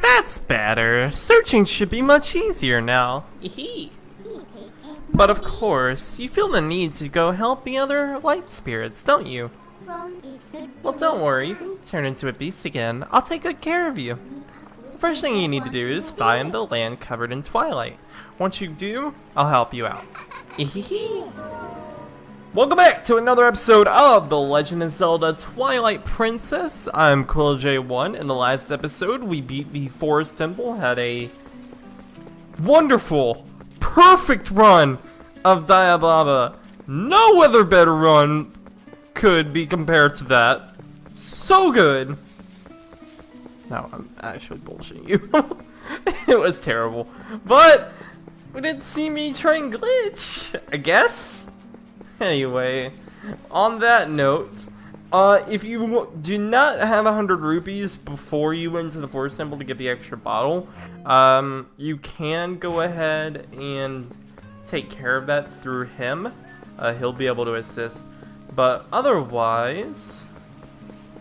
That's better. Searching should be much easier now. But of course, you feel the need to go help the other light spirits, don't you? Well, don't worry. When you turn into a beast again, I'll take good care of you. The first thing you need to do is find the land covered in Twilight. Once you do, I'll help you out. Welcome back to another episode of The Legend of Zelda Twilight Princess. I'm QuillJ1. In the last episode, we beat the Forest Temple, had a wonderful, perfect run of Diababa. No other better run could be compared to that. So good. No, I'm actually bullshitting you. It was terrible. But we didn't see me try and glitch, I guess. Anyway, on that note, if you do not have 100 rupees before you went to the Forest Temple to get the extra bottle, you can go ahead and take care of that through him. He'll be able to assist. But otherwise,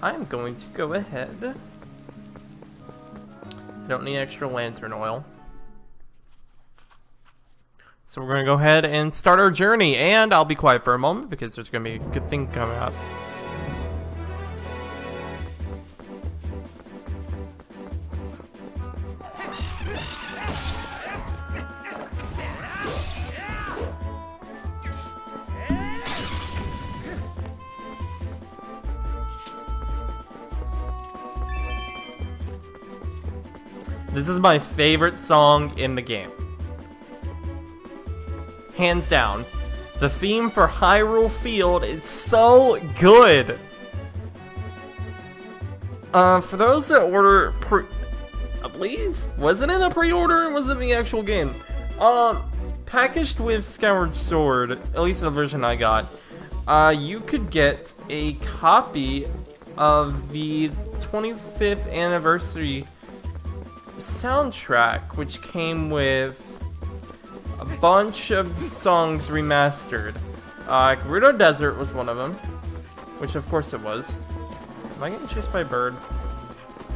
I'm going to go ahead. Don't need extra lantern oil. So we're going to go ahead and start our journey, and I'll be quiet for a moment because there's going to be a good thing coming up. This is my favorite song in the game. Hands down. The theme for Hyrule Field is so good. For those that order I believe, was it in the pre-order or was it in the actual game? Packaged with Skyward Sword, at least the version I got, you could get a copy of the 25th anniversary soundtrack, which came with a bunch of songs remastered. Gerudo Desert was one of them, which of course it was. Am I getting chased by a bird?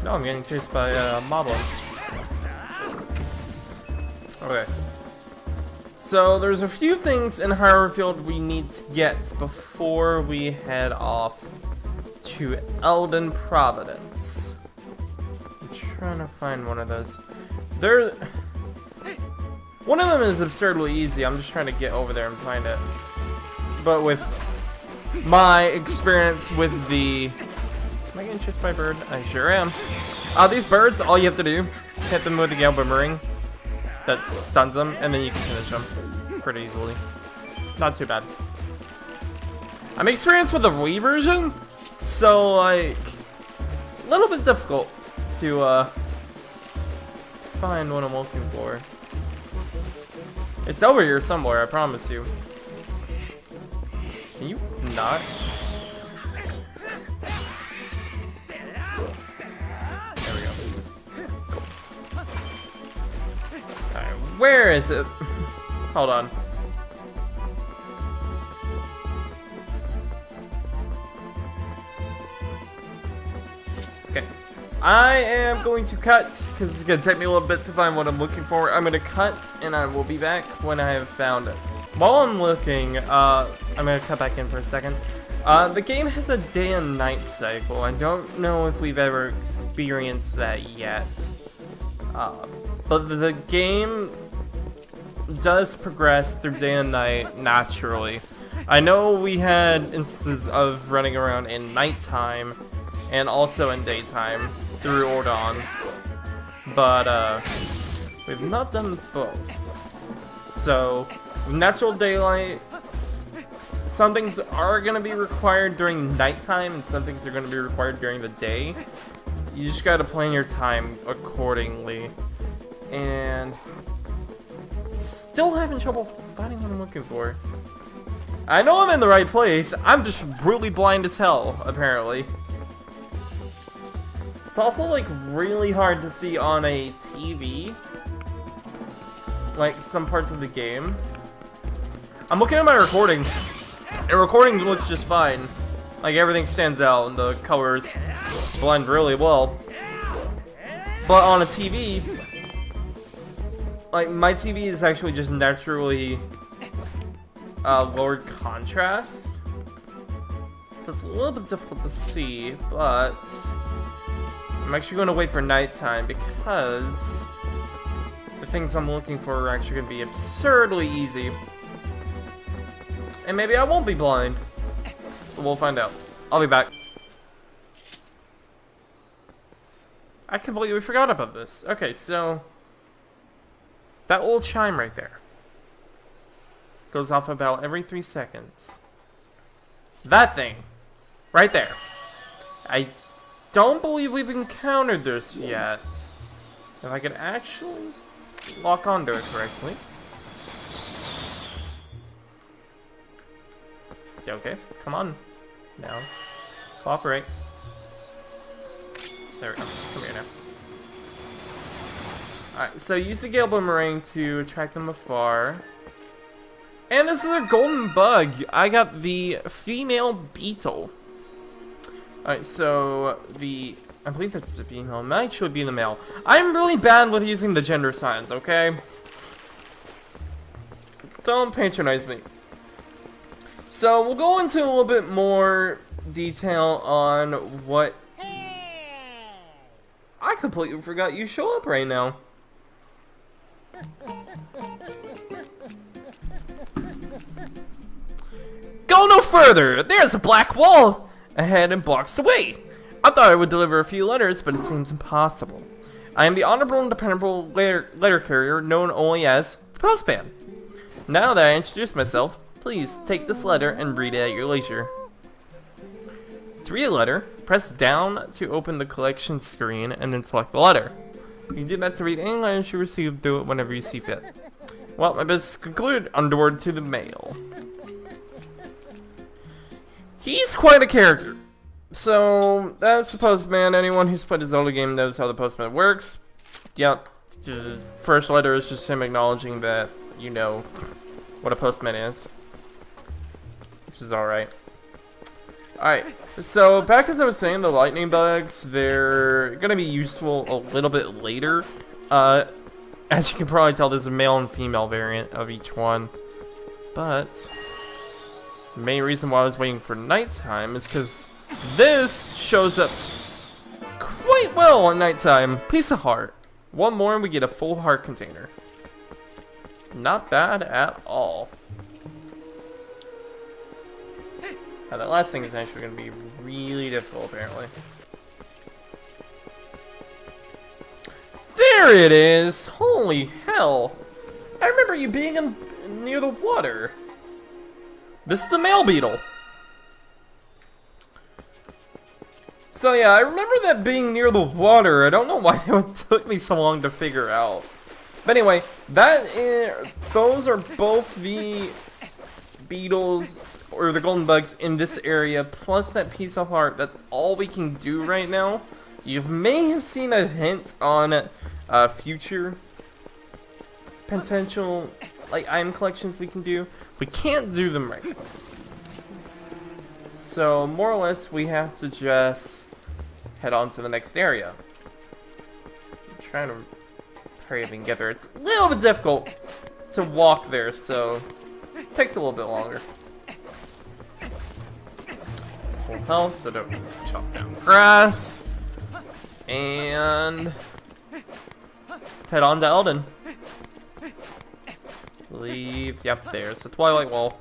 No, I'm getting chased by a moblin. Okay. So there's a few things in Hyrule Field we need to get before we head off to Elden Providence. I'm trying to find one of those. One of them is absurdly easy. I'm just trying to get over there and find it. But with my experience with the... Am I getting chased by a bird? I sure am. These birds, all you have to do, hit them with the Gale Boomerang. That stuns them, and then you can finish them pretty easily. Not too bad. I'm experienced with the Wii version, so like a little bit difficult to find what I'm looking for. It's over here somewhere, I promise you. Can you not? There we go. Cool. Alright, where is it? Hold on. Okay. I am going to cut, because it's going to take me a little bit to find what I'm looking for. I'm going to cut, and I will be back when I have found it. While I'm looking, I'm going to cut back in for a second. The game has a day and night cycle. I don't know if we've ever experienced that yet. But the game does progress through day and night naturally. I know we had instances of running around in nighttime and also in daytime through Ordon, but we've not done both. So, natural daylight, some things are going to be required during nighttime and some things are going to be required during the day. You just got to plan your time accordingly. And still having trouble finding what I'm looking for. I know I'm in the right place, I'm just really blind as hell, apparently. It's also like really hard to see on a TV, like some parts of the game. I'm looking at my recording, and recording looks just fine. Like everything stands out and the colors blend really well. But on a TV, like, my TV is actually just naturally lowered contrast. So it's a little bit difficult to see, but I'm actually going to wait for nighttime because the things I'm looking for are actually going to be absurdly easy. And maybe I won't be blind. We'll find out. I'll be back. I completely forgot about this. Okay, so that little chime right there goes off about every 3 seconds. That thing right there. I don't believe we've encountered this yet. If I can actually lock onto it correctly. Okay, come on. Now, cooperate. There we go. Come here now. Alright, so use the Gale Boomerang to attract them afar. And this is a golden bug. I got the female beetle. Alright, so I believe that's the female. It might actually be the male. I'm really bad with using the gender signs, okay? Don't patronize me. So we'll go into a little bit more detail on what... I completely forgot you show up right now. Go no further! There's a black wall ahead and blocks the way. I thought I would deliver a few letters, but it seems impossible. I am the honorable and dependable letter carrier known only as the Postman. Now that I introduced myself, please take this letter and read it at your leisure. To read a letter, press down to open the collection screen and then select the letter. You can do that to read any letters you receive. Do it whenever you see fit. Well, my business is concluded. Onward to the mail. He's quite a character. So, that's the Postman. Anyone who's played a Zelda game knows how the Postman works. Yep. The first letter is just him acknowledging that you know what a Postman is. Which is alright. Alright, so back as I was saying, the lightning bugs, they're gonna be useful a little bit later. As you can probably tell, there's a male and female variant of each one. But the main reason why I was waiting for nighttime is because this shows up quite well at nighttime. Piece of heart. One more and we get a full heart container. Not bad at all. Now that last thing is actually going to be really difficult, apparently. There it is! Holy hell! I remember you being near the water. This is the male beetle. So yeah, I remember that being near the water. I don't know why it took me so long to figure out. But anyway, those are both the beetles, or the golden bugs in this area, plus that piece of heart. That's all we can do right now. You may have seen a hint on future potential item collections we can do. We can't do them right now. So more or less we have to just head on to the next area. I'm trying to hurry up and get there. It's a little bit difficult to walk there, so it takes a little bit longer. Full health, so don't chop down grass. And let's head on to Eldin. Yep, there's the Twilight wall.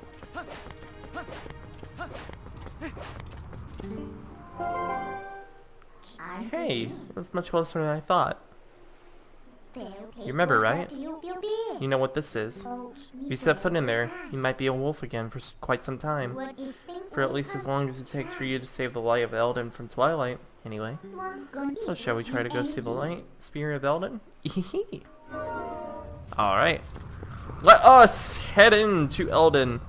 Hey, it was much closer than I thought. You remember, right? You know what this is. If you set foot in there, you might be a wolf again for quite some time. For at least as long as it takes for you to save the light of Eldin from Twilight, anyway. So shall we try to go see the light spirit of Eldin? Alright. Let us head into Eldin.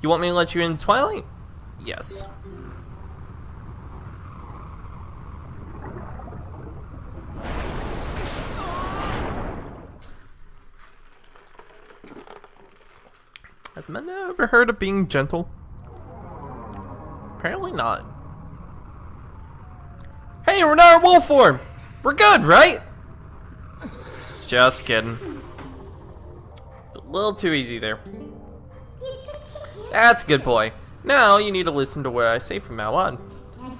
You want me to let you in Twilight? Yes. Has Menda ever heard of being gentle? Apparently not. Hey, we're not in wolf form! We're good, right? Just kidding. A little too easy there. That's a good boy. Now you need to listen to what I say from now on.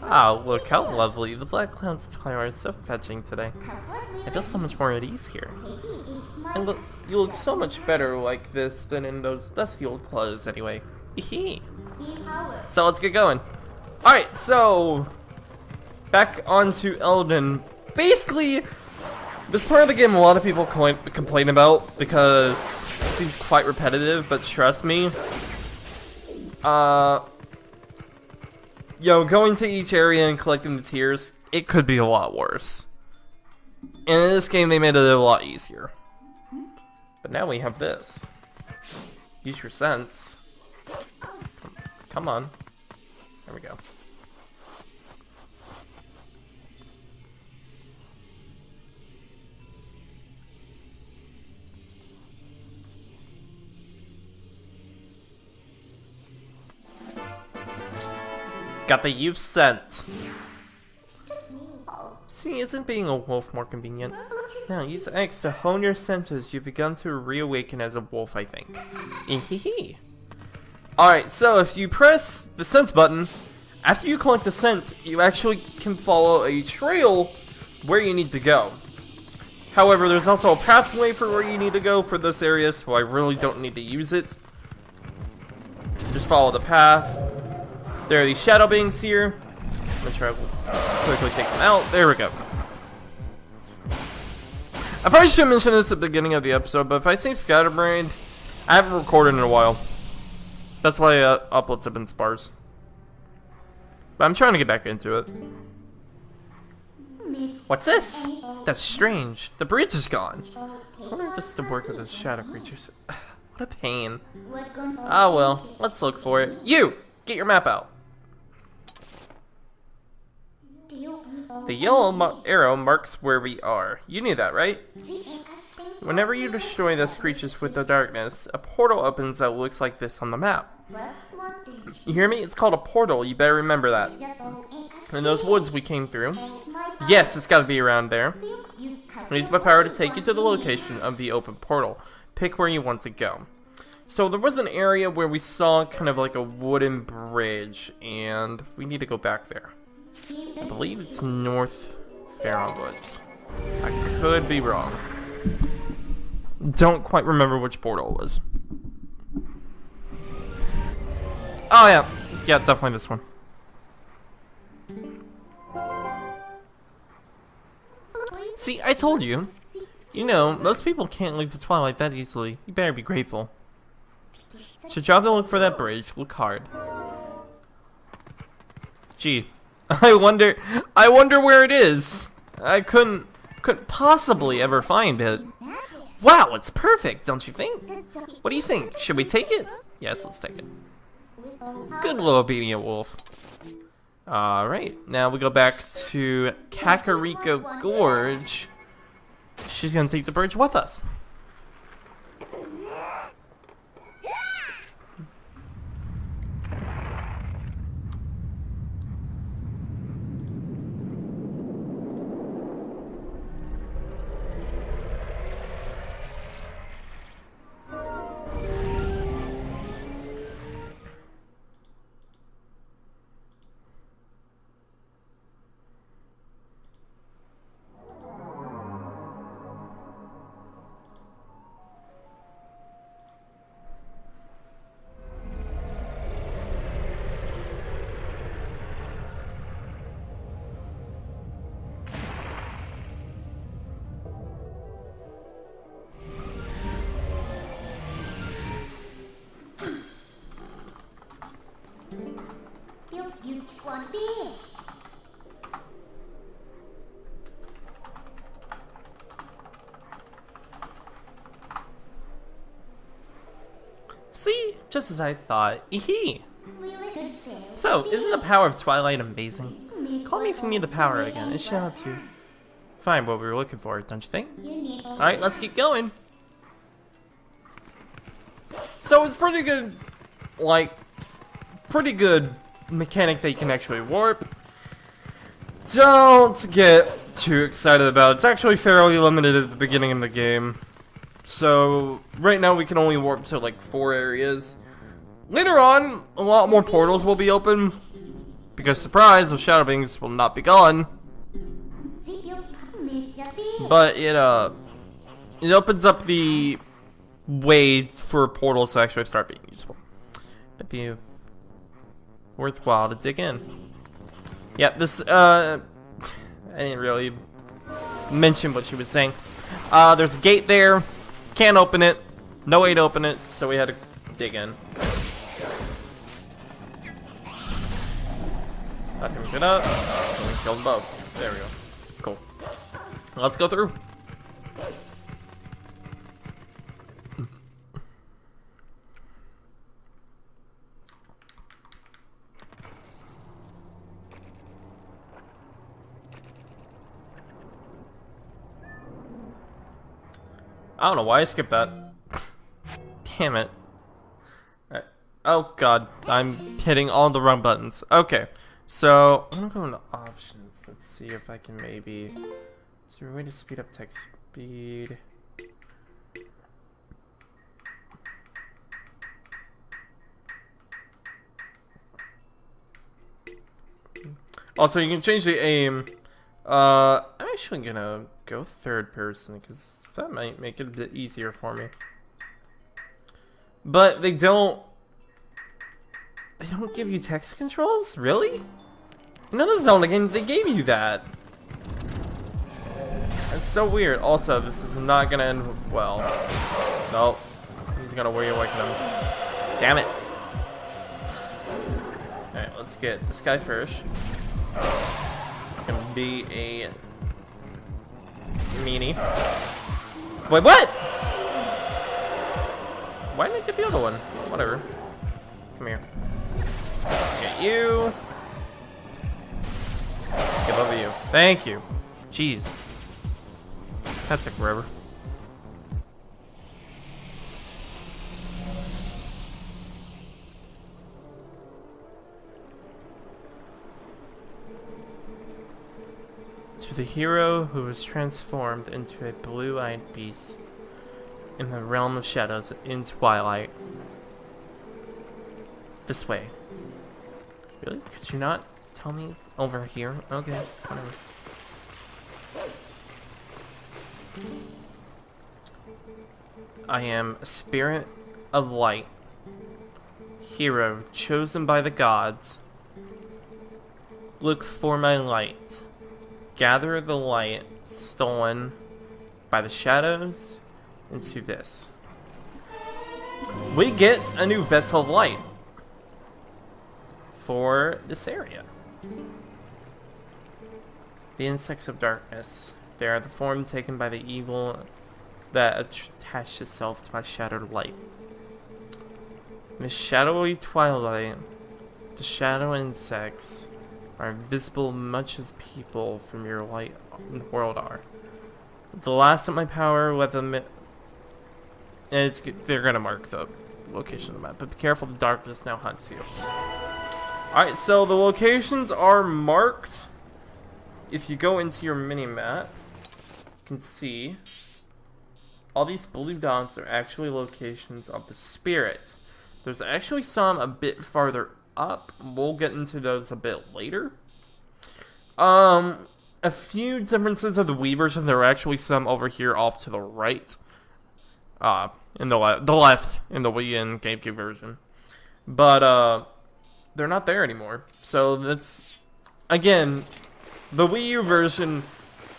Ah, look how lovely. The black clouds of Twilight are so fetching today. I feel so much more at ease here. And look, you look so much better like this than in those dusty old clothes anyway. Hee. So let's get going. Alright, so back onto Elden. Basically, this part of the game a lot of people complain about because it seems quite repetitive, but trust me, going to each area and collecting the tears, it could be a lot worse. And in this game, they made it a lot easier. But now we have this. Use your sense. Come on. There we go. Got the youth scent. See, isn't being a wolf more convenient? Now, use X to hone your senses. You've begun to reawaken as a wolf, I think. Ehehe. Alright, so if you press the sense button, after you collect a scent, you actually can follow a trail where you need to go. However, there's also a pathway for where you need to go for this area, so I really don't need to use it. Just follow the path. There are these shadow beings here. I'm gonna try to quickly take them out. There we go. I probably should mention this at the beginning of the episode, but if I say scatterbrained, I haven't recorded in a while. That's why uploads have been sparse. But I'm trying to get back into it. What's this? That's strange. The bridge is gone. I wonder if this is the work of the shadow creatures. What a pain. Ah well, let's look for it. You! Get your map out. The yellow arrow marks where we are. You knew that, right? Whenever you destroy those creatures with the darkness, a portal opens that looks like this on the map. You hear me? It's called a portal. You better remember that. In those woods we came through. Yes, it's got to be around there. I use my power to take you to the location of the open portal. Pick where you want to go. So there was an area where we saw kind of like a wooden bridge, and we need to go back there. I believe it's North Faron Woods. I could be wrong. Don't quite remember which portal it was. Oh yeah, yeah, definitely this one. See, I told you. You know, most people can't leave the Twilight that easily. You better be grateful. It's your job to look for that bridge. Look hard. Gee, I wonder where it is. I couldn't possibly ever find it. Wow, it's perfect, don't you think? What do you think? Should we take it? Yes, let's take it. Good little obedient wolf. Alright, now we go back to Kakariko Gorge. She's gonna take the bridge with us. See? Just as I thought. Eehee! So, isn't the power of Twilight amazing? Call me if you need the power again. It should help you find what we were looking for, don't you think? Alright, let's keep going. So it's pretty good, like, pretty good mechanic that you can actually warp. Don't get too excited about it. It's actually fairly limited at the beginning of the game. So, right now we can only warp to like 4 areas. Later on, a lot more portals will be open. Because, surprise, those shadow beings will not be gone. But it opens up the way for portals to actually start being useful. It'd be worthwhile to dig in. Yeah, this, I didn't really mention what she was saying. There's a gate there. Can't open it. No way to open it, so we had to dig in. Let him get up. And we killed them both. There we go. Cool. Let's go through. I don't know why I skipped that. Damn it. Alright. Oh god, I'm hitting all the wrong buttons. Okay, so I'm gonna go into options. Let's see if I can maybe... Is there a way to speed up text speed? Also, you can change the aim. I'm actually gonna go third person because that might make it a bit easier for me. But they don't give you text controls? Really? In other Zelda games, they gave you that. That's so weird. Also, this is not gonna end well. Nope. He's gonna reawaken him. Damn it. Alright, let's get this guy first. It's gonna be a meanie. Wait, what? Why didn't I get the other one? Whatever. Come here. Get you. Get over you. Thank you. Jeez. That took forever. To the hero who was transformed into a blue-eyed beast in the realm of shadows in Twilight. This way. Really? Could you not tell me over here? Okay, whatever. I am a spirit of light, hero chosen by the gods. Look for my light. Gather the light stolen by the shadows into this. We get a new vessel of light for this area. The insects of darkness. They are the form taken by the evil that attached itself to my shadowed light. In the shadowy twilight, the shadow insects are visible much as people from your light in the world are. The last of my power, let them... they're gonna mark the location of the map, but be careful, the darkness now hunts you. Alright, so the locations are marked. If you go into your mini-map, you can see all these blue dots are actually locations of the spirits. There's actually some a bit farther up. We'll get into those a bit later. A few differences of the Wii version. There are actually some over here off to the right. In the left in the Wii and GameCube version. But, they're not there anymore. So that's, again, the Wii U version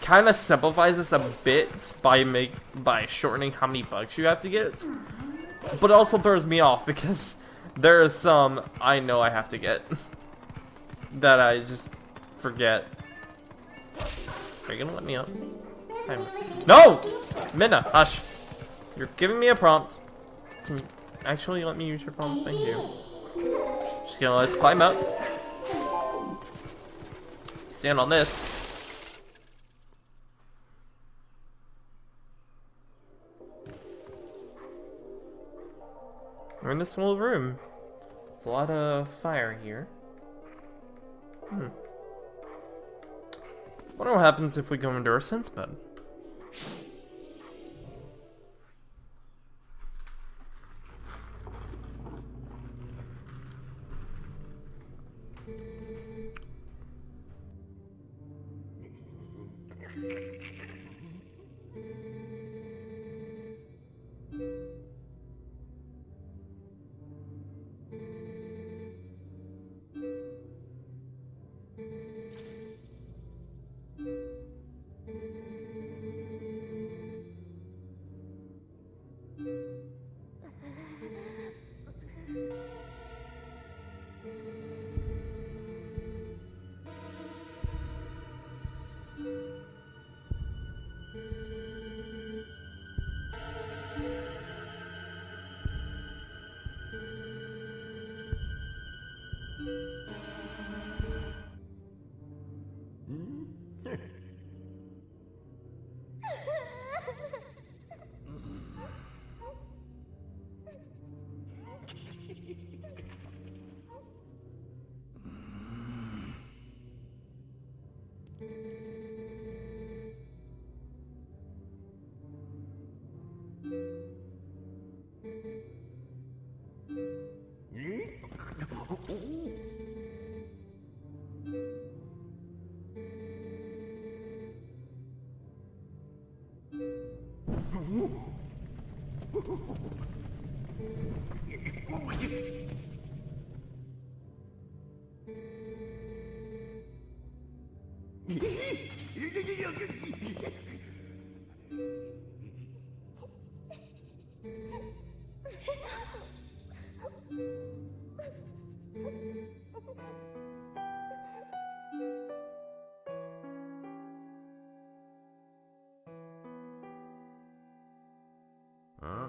kind of simplifies this a bit by shortening how many bugs you have to get. But it also throws me off because there are some I know I have to get that I just forget. Are you gonna let me up? No! Minna, hush. You're giving me a prompt. Can you actually let me use your prompt? Thank you. Just gonna let's climb up. Stand on this. We're in this little room. There's a lot of fire here. Wonder what happens if we go into our sense mode. Huh?